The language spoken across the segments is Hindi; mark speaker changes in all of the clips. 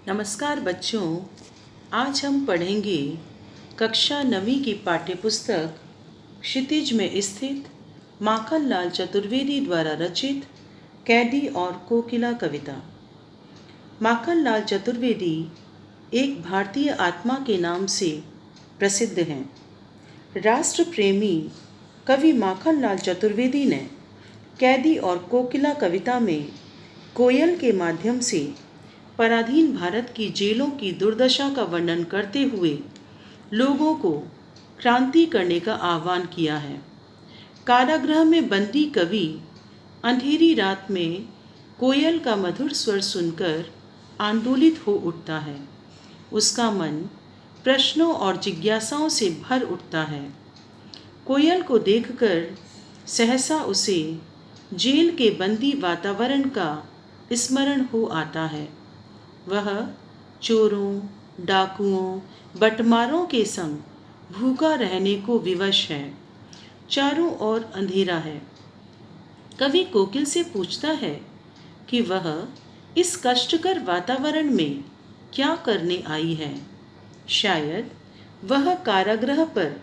Speaker 1: नमस्कार बच्चों, आज हम पढ़ेंगे कक्षा 9वीं की पाठ्यपुस्तक क्षितिज में स्थित माखनलाल चतुर्वेदी द्वारा रचित कैदी और कोकिला कविता। माखनलाल चतुर्वेदी एक भारतीय आत्मा के नाम से प्रसिद्ध हैं। राष्ट्र प्रेमी कवि माखनलाल चतुर्वेदी ने कैदी और कोकिला कविता में कोयल के माध्यम से पराधीन भारत की जेलों की दुर्दशा का वर्णन करते हुए लोगों को क्रांति करने का आह्वान किया है। कारागृह में बंदी कवि अंधेरी रात में कोयल का मधुर स्वर सुनकर आंदोलित हो उठता है। उसका मन प्रश्नों और जिज्ञासाओं से भर उठता है। कोयल को देखकर सहसा उसे जेल के बंदी वातावरण का स्मरण हो आता है। वह चोरों, डाकुओं, बटमारों के संग भूखा रहने को विवश है। चारों ओर अंधेरा है। कवि कोकिल से पूछता है कि वह इस कष्टकर वातावरण में क्या करने आई है। शायद वह कारागृह पर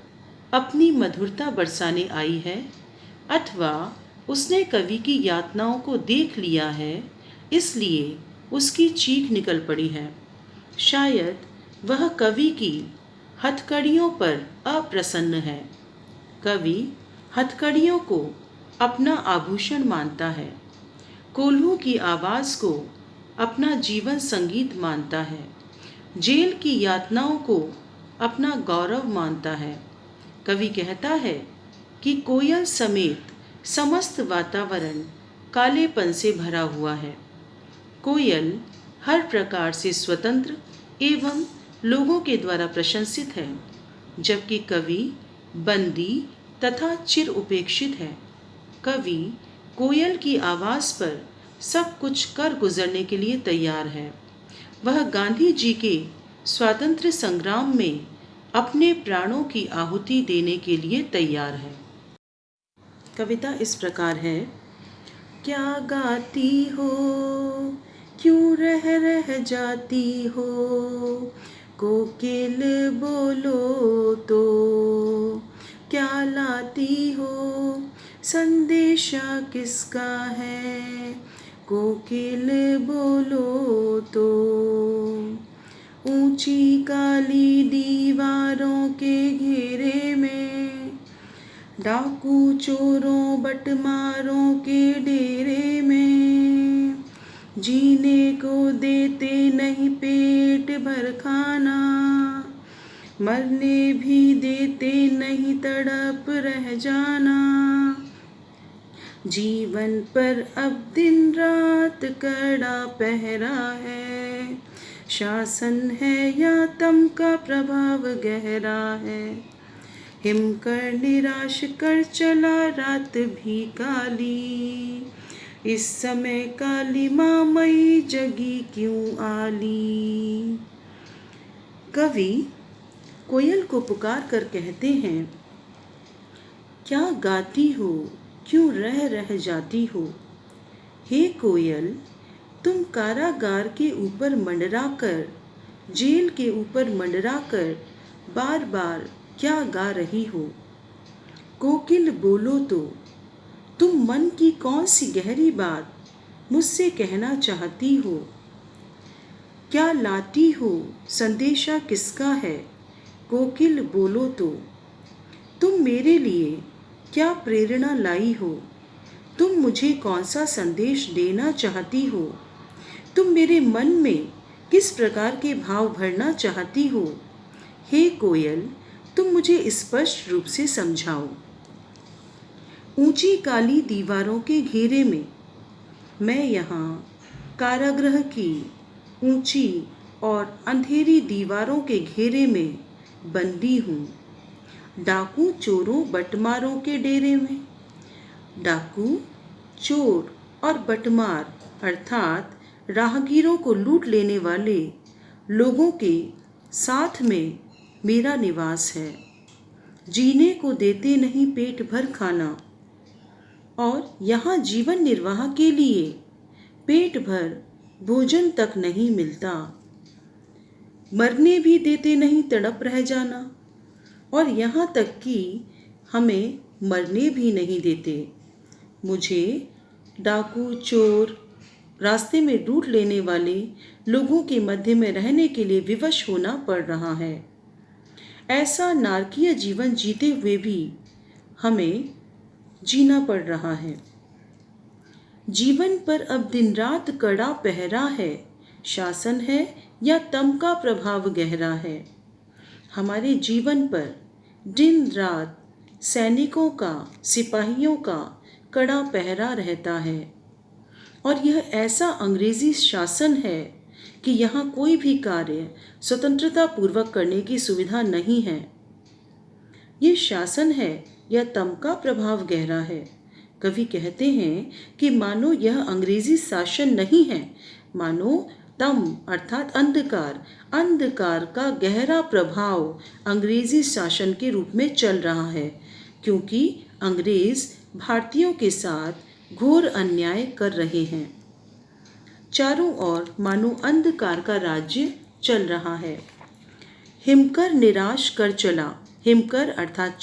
Speaker 1: अपनी मधुरता बरसाने आई है, अथवा उसने कवि की यातनाओं को देख लिया है, इसलिए उसकी चीख निकल पड़ी है। शायद वह कवि की हथकड़ियों पर अप्रसन्न है। कवि हथकड़ियों को अपना आभूषण मानता है। कोल्हू की आवाज़ को अपना जीवन संगीत मानता है। जेल की यातनाओं को अपना गौरव मानता है। कवि कहता है कि कोयल समेत समस्त वातावरण कालेपन से भरा हुआ है। कोयल हर प्रकार से स्वतंत्र एवं लोगों के द्वारा प्रशंसित है, जबकि कवि बंदी तथा चिर उपेक्षित है। कवि कोयल की आवाज़ पर सब कुछ कर गुजरने के लिए तैयार है। वह गांधी जी के स्वातंत्र्य संग्राम में अपने प्राणों की आहुति देने के लिए तैयार है। कविता इस प्रकार है। क्या गाती हो, क्यों रह जाती हो, कोकिल बोलो तो। क्या लाती हो, संदेशा किसका है, कोकिल बोलो तो। ऊंची काली दीवारों के घेरे में, डाकू चोरों बटमारों के डेरे में, जीने को देते नहीं पेट भर खाना, मरने भी देते नहीं तड़प रह जाना। जीवन पर अब दिन रात कड़ा पहरा है, शासन है या तम का प्रभाव गहरा है। हिमकर निराश कर चला रात भी काली, इस समय काली माँ मई जगी क्यों आली। कवि कोयल को पुकार कर कहते हैं, क्या गाती हो, क्यों रह जाती हो। हे कोयल, तुम कारागार के ऊपर मंडरा कर, जेल के ऊपर मंडरा कर बार बार क्या गा रही हो। कोकिल बोलो तो, तुम मन की कौन सी गहरी बात मुझसे कहना चाहती हो। क्या लाती हो, संदेशा किसका है, कोकिल बोलो तो। तुम मेरे लिए क्या प्रेरणा लाई हो, तुम मुझे कौन सा संदेश देना चाहती हो। तुम मेरे मन में किस प्रकार के भाव भरना चाहती हो। हे कोयल, तुम मुझे स्पष्ट रूप से समझाओ। ऊंची काली दीवारों के घेरे में, मैं यहाँ कारागृह की ऊंची और अंधेरी दीवारों के घेरे में बंदी हूँ। डाकू चोरों बटमारों के डेरे में, डाकू चोर और बटमार अर्थात राहगीरों को लूट लेने वाले लोगों के साथ में मेरा निवास है। जीने को देते नहीं पेट भर खाना, और यहाँ जीवन निर्वाह के लिए पेट भर भोजन तक नहीं मिलता। मरने भी देते नहीं, तड़प रह जाना। और यहाँ तक कि हमें मरने भी नहीं देते। मुझे डाकू, चोर, रास्ते में लूट लेने वाले लोगों के मध्य में रहने के लिए विवश होना पड़ रहा है। ऐसा नारकीय जीवन जीते हुए भी हमें जीना पड़ रहा है। जीवन पर अब दिन रात कड़ा पहरा है, शासन है या तम का प्रभाव गहरा है। हमारे जीवन पर दिन रात सैनिकों का, सिपाहियों का कड़ा पहरा रहता है। और यह ऐसा अंग्रेजी शासन है कि यहाँ कोई भी कार्य स्वतंत्रता पूर्वक करने की सुविधा नहीं है। ये शासन है या तम का प्रभाव गहरा है। कवि कहते हैं कि मानो यह अंग्रेजी शासन नहीं है, मानो तम अर्थात अंधकार का गहरा प्रभाव अंग्रेजी शासन के रूप में चल रहा है, क्योंकि अंग्रेज भारतीयों के साथ घोर अन्याय कर रहे हैं। चारों ओर मानो अंधकार का राज्य चल रहा है। हिमकर निराश कर चला, हिमकर अर्थात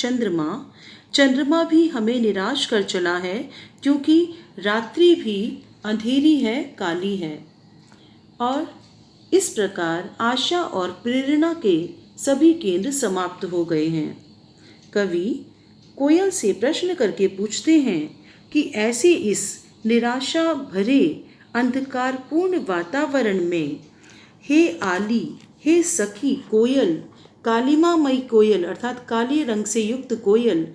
Speaker 1: चंद्रमा भी हमें निराश कर चला है, क्योंकि रात्रि भी अंधेरी है, काली है। और इस प्रकार आशा और प्रेरणा के सभी केंद्र समाप्त हो गए हैं। कवि कोयल से प्रश्न करके पूछते हैं कि ऐसे इस निराशा भरे अंधकारपूर्ण वातावरण में हे आली, हे सखी कोयल, कालिमामयी कोयल अर्थात काले रंग से युक्त कोयल,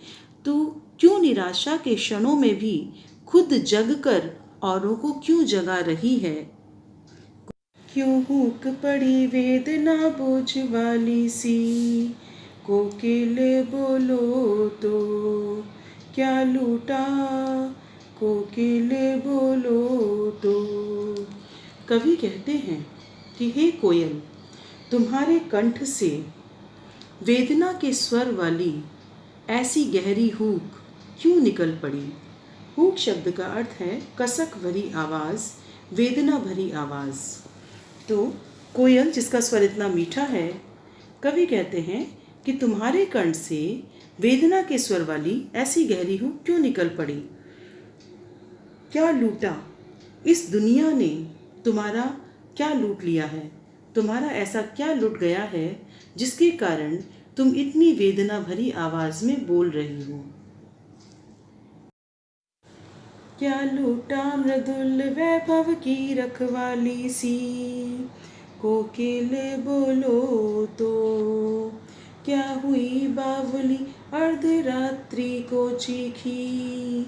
Speaker 1: तू क्यों निराशा के क्षणों में भी खुद जगकर औरों को क्यों जगा रही है? क्यों हुक पड़ी वेदना बोझ वाली सी, कोकिल बोलो तो क्या लूटा, कोकिल बोलो तो। कवि कहते हैं कि हे कोयल, तुम्हारे कंठ से वेदना के स्वर वाली ऐसी गहरी हूक क्यों निकल पड़ी। हूक शब्द का अर्थ है कसक भरी आवाज़, वेदना भरी आवाज़। तो कोयल जिसका स्वर इतना मीठा है, कवि कहते हैं कि तुम्हारे कंठ से वेदना के स्वर वाली ऐसी गहरी हूक क्यों निकल पड़ी। क्या लूटा, इस दुनिया ने तुम्हारा क्या लूट लिया है, तुम्हारा ऐसा क्या लूट गया है जिसके कारण तुम इतनी वेदना भरी आवाज में बोल रही हो। क्या लूटा मृदुल वैभव की रखवाली सी, कोकिल बोलो तो क्या हुई बावली अर्धरात्रि को चीखी,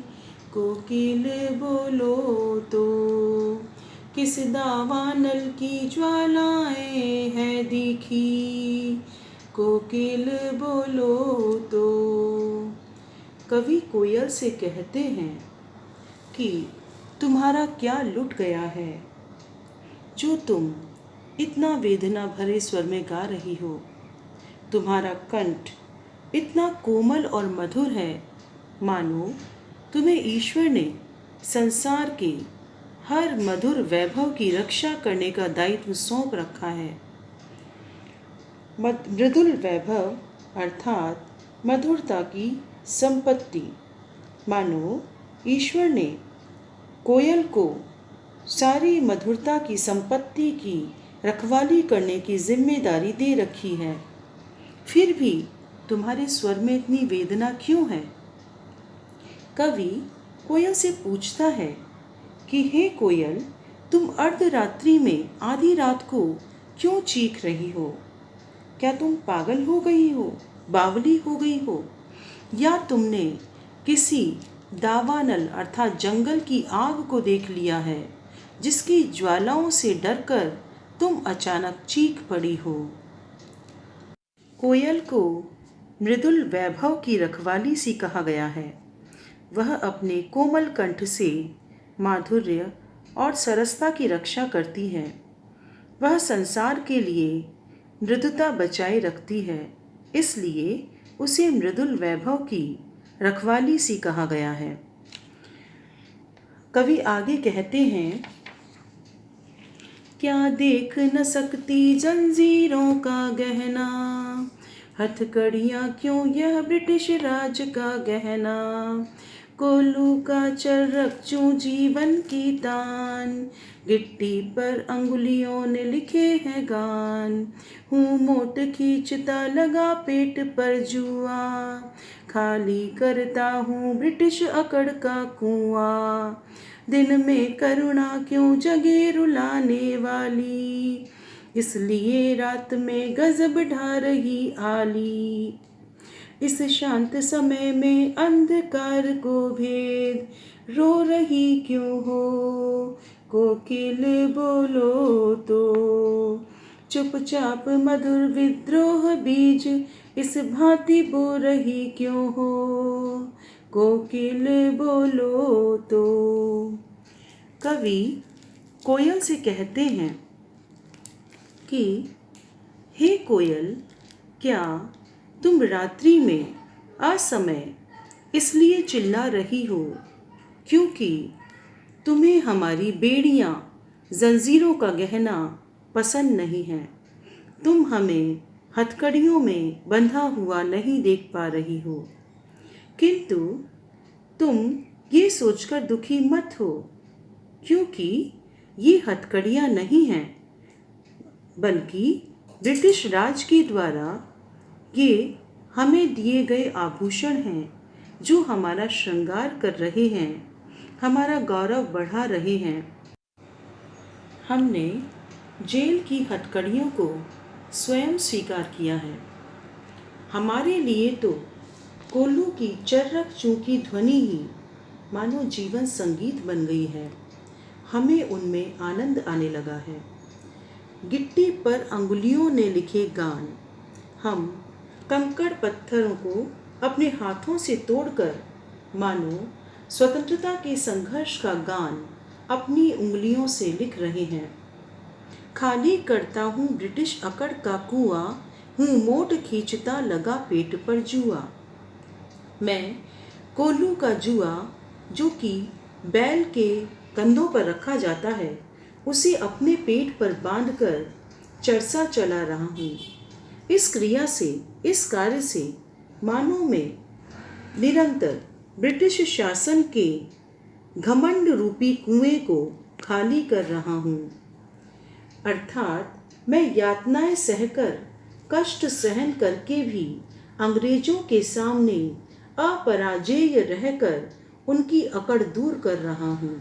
Speaker 1: कोकिल बोलो तो किस दावानल की ज्वालाएं हैं दिखी, कोकिल बोलो तो। कवि कोयल से कहते हैं कि तुम्हारा क्या लुट गया है जो तुम इतना वेदना भरे स्वर में गा रही हो। तुम्हारा कंठ इतना कोमल और मधुर है, मानो तुम्हें ईश्वर ने संसार के हर मधुर वैभव की रक्षा करने का दायित्व सौंप रखा है। मृदुल वैभव अर्थात मधुरता की संपत्ति, मानो ईश्वर ने कोयल को सारी मधुरता की संपत्ति की रखवाली करने की जिम्मेदारी दे रखी है। फिर भी तुम्हारे स्वर में इतनी वेदना क्यों है। कवि कोयल से पूछता है कि हे कोयल, तुम अर्धरात्रि में आधी रात को क्यों चीख रही हो। क्या तुम पागल हो गई हो, बावली हो गई हो, या तुमने किसी दावानल अर्थात जंगल की आग को देख लिया है जिसकी ज्वालाओं से डरकर तुम अचानक चीख पड़ी हो। कोयल को मृदुल वैभव की रखवाली सी कहा गया है। वह अपने कोमल कंठ से माधुर्य और सरसता की रक्षा करती है। वह संसार के लिए मृदुता बचाए रखती है, इसलिए उसे मृदुल वैभव की रखवाली सी कहा गया है। कवि आगे कहते हैं क्या देख न सकती जंजीरों का गहना, हथकड़ियाँ क्यों यह ब्रिटिश राज का गहना। कोल्लू का चरक चूं जीवन की तान, गिट्टी पर अंगुलियों ने लिखे हैं गान। हूँ मोट खींचता लगा पेट पर जुआ, खाली करता हूँ ब्रिटिश अकड़ का कुआं। दिन में करुणा क्यों जगे रुलाने वाली, इसलिए रात में गजब ढा रही आली। इस शांत समय में अंधकार को भेद, रो रही क्यों हो कोकिल बोलो तो। चुपचाप मधुर विद्रोह बीज इस भांति बो रही क्यों हो कोकिल बोलो तो। कवि कोयल से कहते हैं कि हे कोयल, क्या तुम रात्रि में असमय इसलिए चिल्ला रही हो क्योंकि तुम्हें हमारी बेड़ियां जंजीरों का गहना पसंद नहीं है। तुम हमें हथकड़ियों में बंधा हुआ नहीं देख पा रही हो, किंतु तुम ये सोचकर दुखी मत हो क्योंकि ये हथकड़ियाँ नहीं हैं, बल्कि ब्रिटिश राज के द्वारा ये हमें दिए गए आभूषण हैं जो हमारा श्रृंगार कर रहे हैं, हमारा गौरव बढ़ा रहे हैं। हमने जेल की हथकड़ियों को स्वयं स्वीकार किया है। हमारे लिए तो कोल्लू की चर्रक चूं की ध्वनि ही मानो जीवन संगीत बन गई है। हमें उनमें आनंद आने लगा है। गिट्टी पर अंगुलियों ने लिखे गान, हम कंकड़ पत्थरों को अपने हाथों से तोड़कर मानो स्वतंत्रता के संघर्ष का गान अपनी उंगलियों से लिख रहे हैं। खाली करता हूँ ब्रिटिश अकड़ का कुआं, हूँ मोट खींचता लगा पेट पर जुआ। मैं कोल्लू का जुआ जो कि बैल के कंधों पर रखा जाता है, उसे अपने पेट पर बांधकर चरसा चला रहा हूँ। इस क्रिया से, इस कार्य से मानो मैं निरंतर ब्रिटिश शासन के घमंड रूपी कुएं को खाली कर रहा हूँ। अर्थात मैं यातनाएं सहकर, कष्ट सहन करके भी अंग्रेजों के सामने अपराजेय रहकर उनकी अकड़ दूर कर रहा हूँ।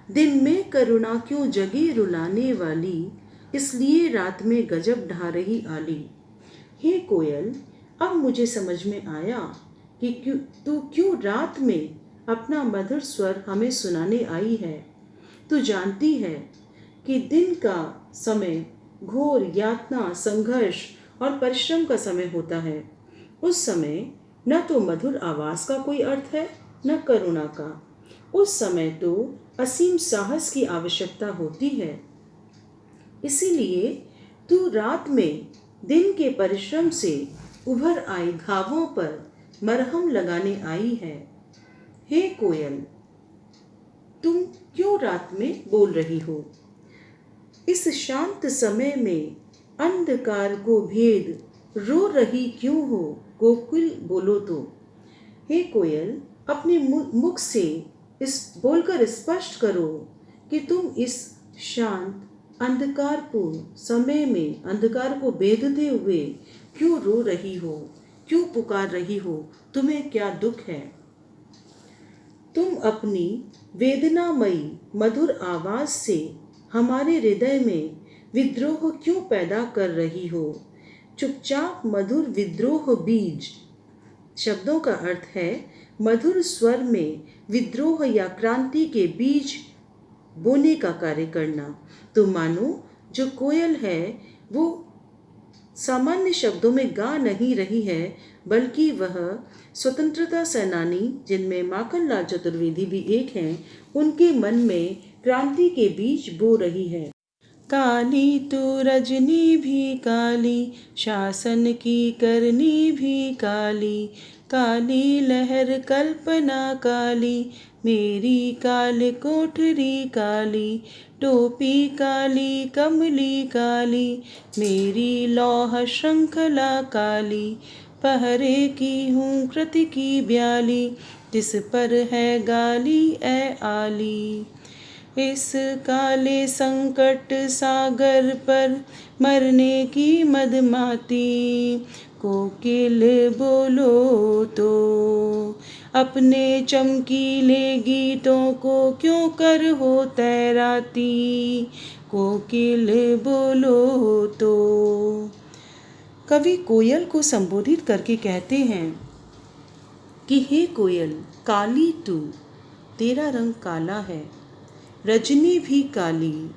Speaker 1: दिन में करुणा क्यों जगी रुलाने वाली, इसलिए रात में गजब ढा रही आली। हे कोयल, अब मुझे समझ में आया कि तू क्यों रात में अपना मधुर स्वर हमें सुनाने आई है। तू जानती है कि दिन का समय घोर यातना, संघर्ष और परिश्रम का समय होता है। उस समय न तो मधुर आवाज का कोई अर्थ है, न करुणा का। उस समय तो असीम साहस की आवश्यकता होती है। इसीलिए तू रात में दिन के परिश्रम से उभर आए घावों पर मरहम लगाने आई है। हे कोयल, तुम क्यों रात में बोल रही हो? इस शांत समय में अंधकार को भेद, रो रही क्यों हो कोकिल बोलो तो। हे कोयल, अपने मुख से इस बोलकर स्पष्ट करो कि तुम इस शांत अंधकारपूर्ण समय में अंधकार को भेदते हुए क्यों रो रही हो, क्यों पुकार रही हो, तुम्हें क्या दुख है। तुम अपनी वेदनामयी मधुर आवाज से हमारे हृदय में विद्रोह क्यों पैदा कर रही हो। चुपचाप मधुर विद्रोह बीज शब्दों का अर्थ है मधुर स्वर में विद्रोह या क्रांति के बीज बोने का कार्य करना। तो मानो जो कोयल है वो सामान्य शब्दों में गा नहीं रही है, बल्कि वह स्वतंत्रता सेनानी, जिनमें माखनलाल चतुर्वेदी भी एक हैं, उनके मन में क्रांति के बीज बो रही है। काली तो रजनी भी काली, शासन की करनी भी काली, काली लहर कल्पना काली, मेरी काल कोठरी काली, टोपी काली कमली काली, मेरी लौह श्रृंखला काली, पहरे की हूँ कृति की ब्याली, जिस पर है गाली ए आली। इस काले संकट सागर पर मरने की मदमाती, कोकिल बोलो तो अपने चमकीले गीतों को क्यों कर हो तैराती, कोकिल बोलो तो। कवि कोयल को संबोधित करके कहते हैं कि हे कोयल, काली तू, तेरा रंग काला है, रजनी भी काली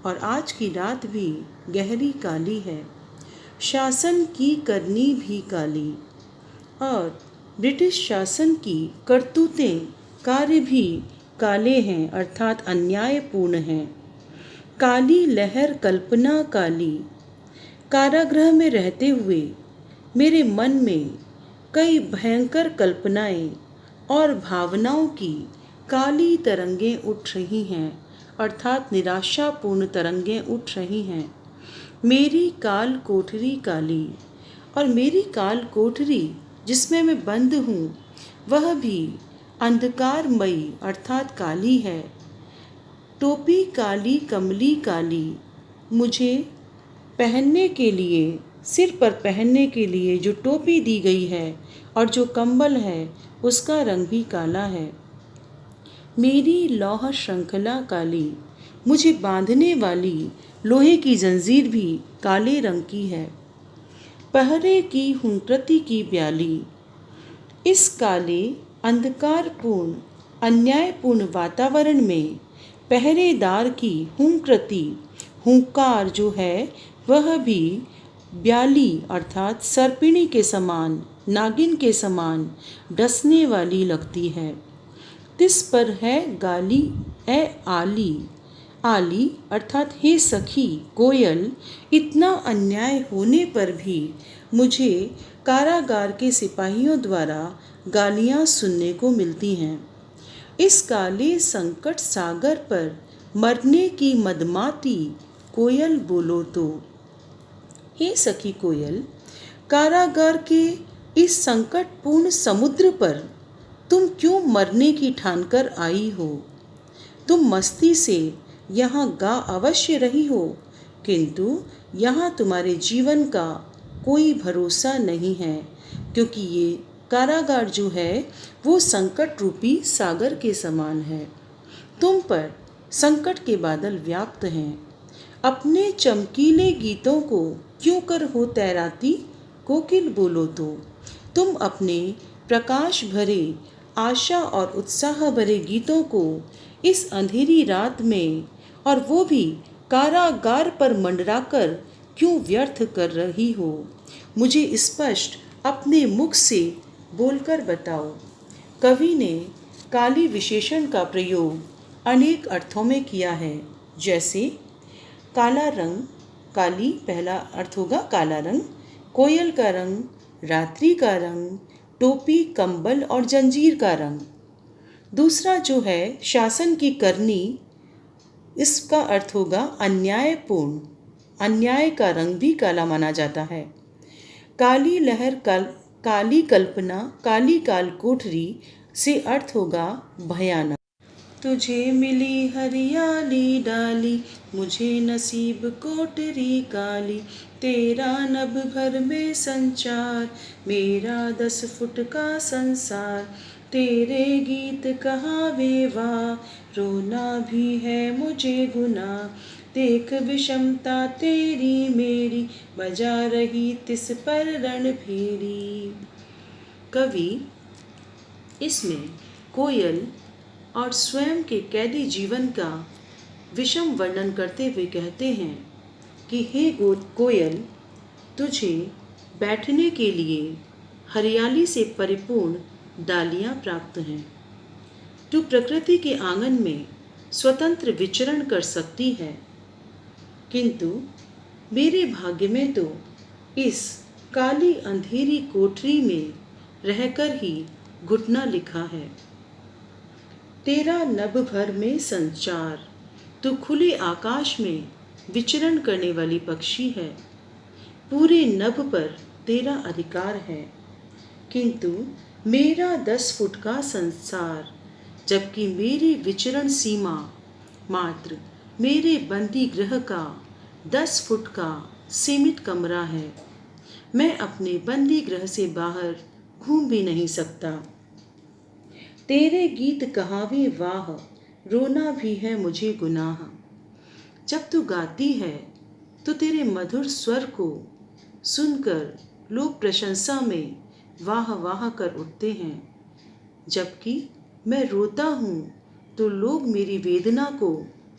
Speaker 1: और आज की रात भी गहरी काली है, शासन की करनी भी काली और ब्रिटिश शासन की करतूतें कार्य भी काले हैं, अर्थात अन्यायपूर्ण हैं। काली लहर कल्पना काली, कारागृह में रहते हुए मेरे मन में कई भयंकर कल्पनाएं और भावनाओं की काली तरंगें उठ रही हैं, अर्थात निराशापूर्ण तरंगें उठ रही हैं। मेरी काल कोठरी काली, और मेरी काल कोठरी जिसमें मैं बंद हूँ वह भी अंधकारमयी अर्थात काली है। टोपी काली कमली काली, मुझे पहनने के लिए, सिर पर पहनने के लिए जो टोपी दी गई है और जो कंबल है उसका रंग भी काला है। मेरी लौह श्रृंखला काली, मुझे बांधने वाली लोहे की जंजीर भी काले रंग की है। पहरे की हूँ कृति की ब्याली, इस काले अंधकारपूर्ण अन्यायपूर्ण वातावरण में पहरेदार की हुंकृति, हुंकार जो है वह भी ब्याली अर्थात सर्पिणी के समान, नागिन के समान डसने वाली लगती है। तिस पर है गाली ए आली, आली अर्थात हे सखी कोयल, इतना अन्याय होने पर भी मुझे कारागार के सिपाहियों द्वारा गालियाँ सुनने को मिलती हैं। इस काले संकट सागर पर मरने की मदमाती, कोयल बोलो तो। हे सखी कोयल, कारागार के इस संकटपूर्ण समुद्र पर तुम क्यों मरने की ठानकर आई हो? तुम मस्ती से यहाँ गा अवश्य रही हो, किंतु यहाँ तुम्हारे जीवन का कोई भरोसा नहीं है, क्योंकि ये कारागार जो है वो संकट रूपी सागर के समान है। तुम पर संकट के बादल व्याप्त हैं। अपने चमकीले गीतों को क्यों कर हो तैराती, कोकिल बोलो तो। तुम अपने प्रकाश भरे, आशा और उत्साह भरे गीतों को इस अंधेरी रात में, और वो भी कारागार पर मंडराकर क्यों व्यर्थ कर रही हो? मुझे स्पष्ट अपने मुख से बोलकर बताओ। कवि ने काली विशेषण का प्रयोग अनेक अर्थों में किया है, जैसे काला रंग, काली पहला अर्थ होगा काला रंग, कोयल का रंग, रात्रि का रंग, टोपी कंबल और जंजीर का रंग। दूसरा जो है शासन की करनी, इसका अर्थ होगा अन्यायपूर्ण, अन्याय का रंग भी काला माना जाता है। काली लहर काली कल्पना, काली काल कोठरी से अर्थ होगा भयानक। तुझे मिली हरियाली डाली, मुझे नसीब कोठरी काली, तेरा नभ भर में संचार, मेरा 10 फुट का संसार, तेरे गीत कहावे वाह, रोना भी है मुझे गुनाह, देख विषमता तेरी मेरी, बजा रही तिस पर रणभेरी। कवि इसमें कोयल और स्वयं के कैदी जीवन का विषम वर्णन करते हुए कहते हैं कि हे कोयल, तुझे बैठने के लिए हरियाली से परिपूर्ण डालियाँ प्राप्त हैं। तू प्रकृति के आंगन में स्वतंत्र विचरण कर सकती है, किंतु मेरे भाग्य में तो इस काली अंधेरी कोठरी में रहकर ही घुटना लिखा है। तेरा नभ भर में संचार, तू खुले आकाश में विचरण करने वाली पक्षी है। पूरे नभ पर तेरा अधिकार है, किंतु मेरा 10 फुट का संसार, जबकि मेरी विचरण सीमा मात्र मेरे बंदी गृह का 10 फुट का सीमित कमरा है। मैं अपने बंदी गृह से बाहर घूम भी नहीं सकता। तेरे गीत कहावे वाह, रोना भी है मुझे गुनाह। जब तू गाती है तो तेरे मधुर स्वर को सुनकर लोग प्रशंसा में वाह वाह कर उठते हैं, जबकि मैं रोता हूँ तो लोग मेरी वेदना को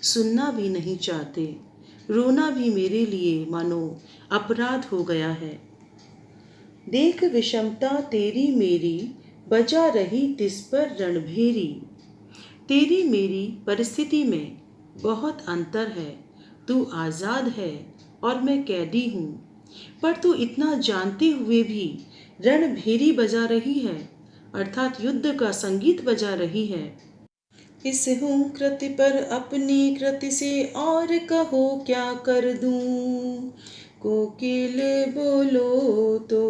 Speaker 1: सुनना भी नहीं चाहते। रोना भी मेरे लिए मानो अपराध हो गया है। देख विषमता तेरी मेरी, बजा रही तिस पर रणभेरी। तेरी मेरी परिस्थिति में बहुत अंतर है। तू आज़ाद है और मैं कैदी हूँ, पर तू इतना जानते हुए भी रणभेरी बजा रही है, अर्थात युद्ध का संगीत बजा रही है। इस हूँ कृति पर अपनी कृति से और कहो क्या कर दूँ। कोकिल बोलो तो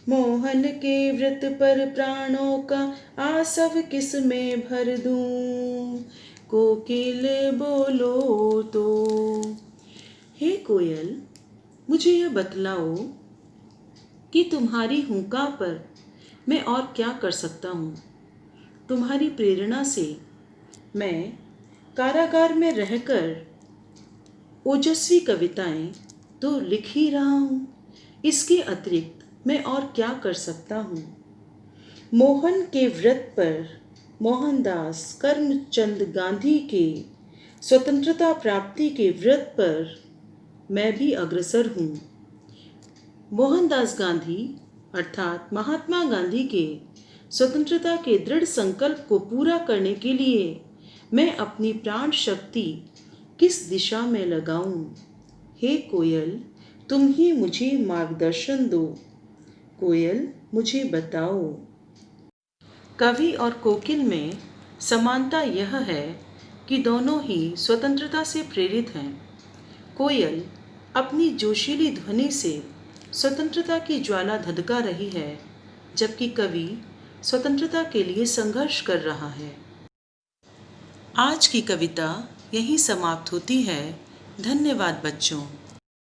Speaker 1: मोहन के व्रत पर प्राणों का आसव किस में भर दूँ। कोकिल बोलो तो। हे कोयल, मुझे यह बतलाओ कि तुम्हारी हुंका पर मैं और क्या कर सकता हूँ। तुम्हारी प्रेरणा से मैं कारागार में रहकर ओजस्वी कविताएं तो लिख ही रहा हूँ। इसके अतिरिक्त मैं और क्या कर सकता हूँ। मोहन के व्रत पर मोहनदास करमचंद गांधी के स्वतंत्रता प्राप्ति के व्रत पर मैं भी अग्रसर हूँ। मोहनदास गांधी अर्थात महात्मा गांधी के स्वतंत्रता के दृढ़ संकल्प को पूरा करने के लिए मैं अपनी प्राण शक्ति किस दिशा में लगाऊं। हे कोयल, तुम ही मुझे मार्गदर्शन दो। कोयल, मुझे बताओ। कवि और कोकिल में समानता यह है कि दोनों ही स्वतंत्रता से प्रेरित हैं। कोयल अपनी जोशीली ध्वनि से स्वतंत्रता की ज्वाला धधका रही है, जबकि कवि स्वतंत्रता के लिए संघर्ष कर रहा है। आज की कविता यहीं समाप्त होती है। धन्यवाद बच्चों।